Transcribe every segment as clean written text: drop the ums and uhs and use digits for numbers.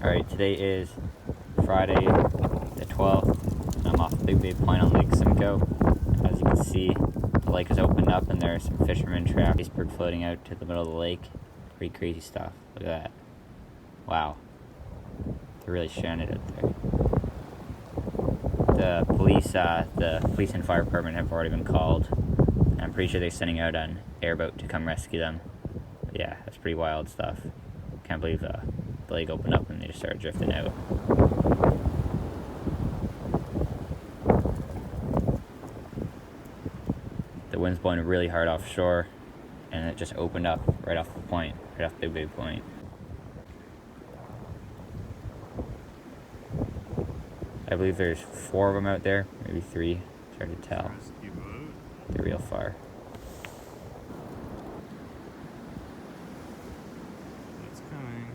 Alright, today is Friday the 12th, and I'm off Big Bay Point on Lake Simcoe. As you can see, the lake is opened up and there are some fishermen trapped, iceberg floating out to the middle of the lake. Pretty crazy stuff. Look at that. Wow. They're really stranded out there. The police and fire department have already been called. And I'm pretty sure they're sending out an airboat to come rescue them. But yeah, that's pretty wild stuff. Can't believe the lake opened up and they just started drifting out. The wind's blowing really hard offshore, and it just opened up right off the point, right off Big Bay Point. I believe there's 4 of them out there, maybe 3. It's hard to tell. They're real far. It's coming.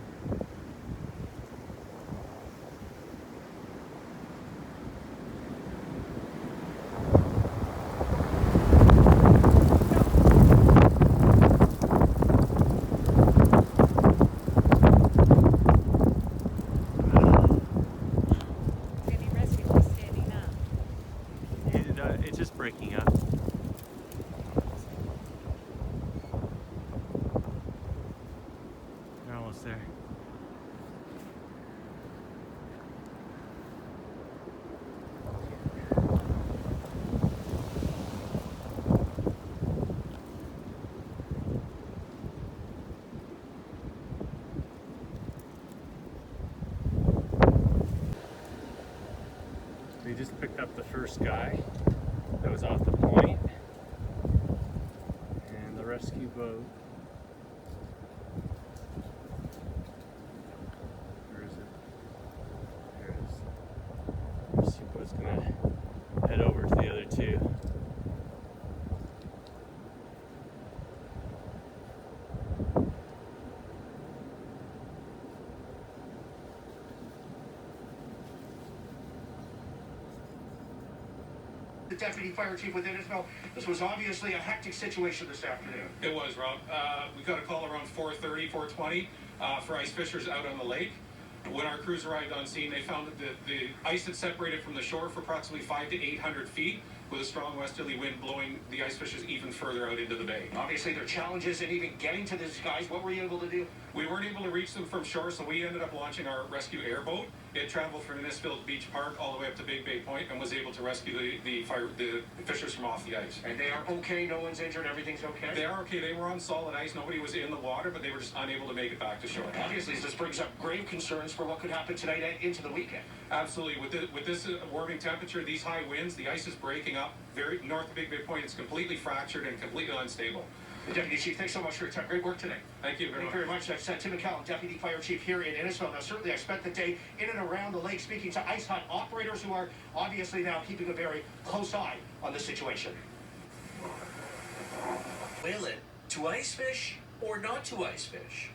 It's just breaking up. They're almost there. We just picked up the first guy that was off the point, and the rescue boat. Where is it? There it is. The rescue boat's gonna head over to the other 2. The Deputy Fire Chief with Innisfil. This was obviously a hectic situation this afternoon. It was, Rob. We got a call around 4:30, 4:20 for ice fishers out on the lake. When our crews arrived on scene, they found that the ice had separated from the shore for approximately 500 to 800 feet, with a strong westerly wind blowing the ice fishers even further out into the bay. Obviously, there are challenges in even getting to these guys. What were you able to do? We weren't able to reach them from shore, so we ended up launching our rescue airboat. It traveled from Innisfil Beach Park all the way up to Big Bay Point and was able to rescue the fishers from off the ice. And they are okay? No one's injured? Everything's okay? They are okay. They were on solid ice. Nobody was in the water, but they were just unable to make it back to shore. Obviously, this brings up grave concerns for what could happen tonight and into the weekend. Absolutely. With this warming temperature, these high winds, the ice is breaking up. Very north of Big Bay Point, it's completely fractured and completely unstable. Deputy Chief, thanks so much for your time. Great work today. Thank you very much. That's Tim McCallum, Deputy Fire Chief here in Innisfil. Now, certainly I spent the day in and around the lake speaking to ice hut operators who are obviously now keeping a very close eye on the situation. Whalen, to ice fish or not to ice fish?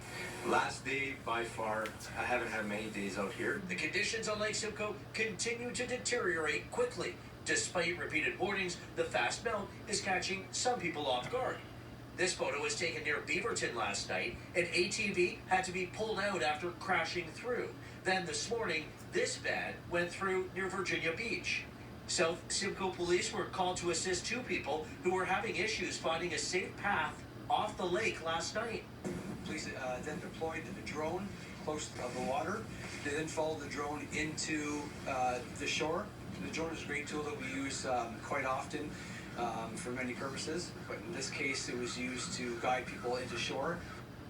Last day, by far, I haven't had many days out here. The conditions on Lake Simcoe continue to deteriorate quickly. Despite repeated warnings, the fast melt is catching some people off guard. This photo was taken near Beaverton last night. An ATV had to be pulled out after crashing through. Then this morning, this van went through near Virginia Beach. South Simcoe police were called to assist 2 people who were having issues finding a safe path off the lake last night. Police then deployed the drone close to the water. They then followed the drone into the shore. The drone is a great tool that we use quite often for many purposes, but in this case it was used to guide people into shore.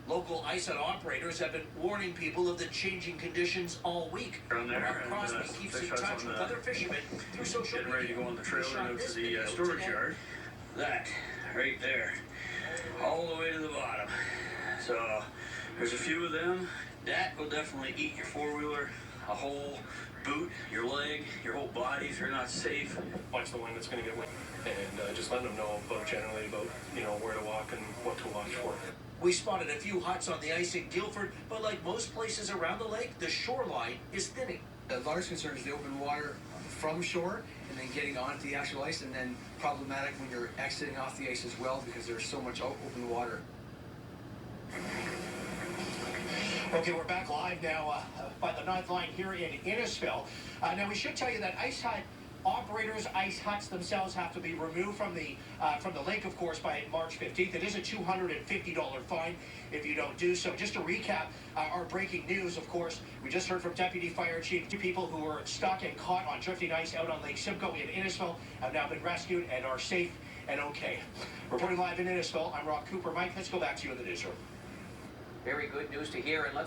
Local ice hut operators have been warning people of the changing conditions all week. There, Crosby keeps in touch with other fishermen through social media. Getting ready to go on the trailer and out to the storage yard. That, right there, all the way to the bottom. So, there's a few of them. That will definitely eat your 4-wheeler, a whole boot, your leg, your whole body if you're not safe. Watch the one that's going to get wet, and just let them know generally about where to walk and what to watch for. We spotted a few huts on the ice in Guildford, but like most places around the lake, the shoreline is thinning. The largest concern is the open water from shore and then getting onto the actual ice, and then problematic when you're exiting off the ice as well because there's so much open water. Okay, we're back live now by the 9th line here in Innisfil. Now, we should tell you that ice hut operators, ice huts themselves have to be removed from the lake, of course, by March 15th. It is a $250 fine if you don't do so. Just to recap our breaking news, of course, we just heard from Deputy Fire Chief. 2 people who were stuck and caught on drifting ice out on Lake Simcoe in Innisfil have now been rescued and are safe and okay. Reporting live in Innisfil, I'm Rob Cooper. Mike, let's go back to you in the newsroom. Very good news to hear, and let's go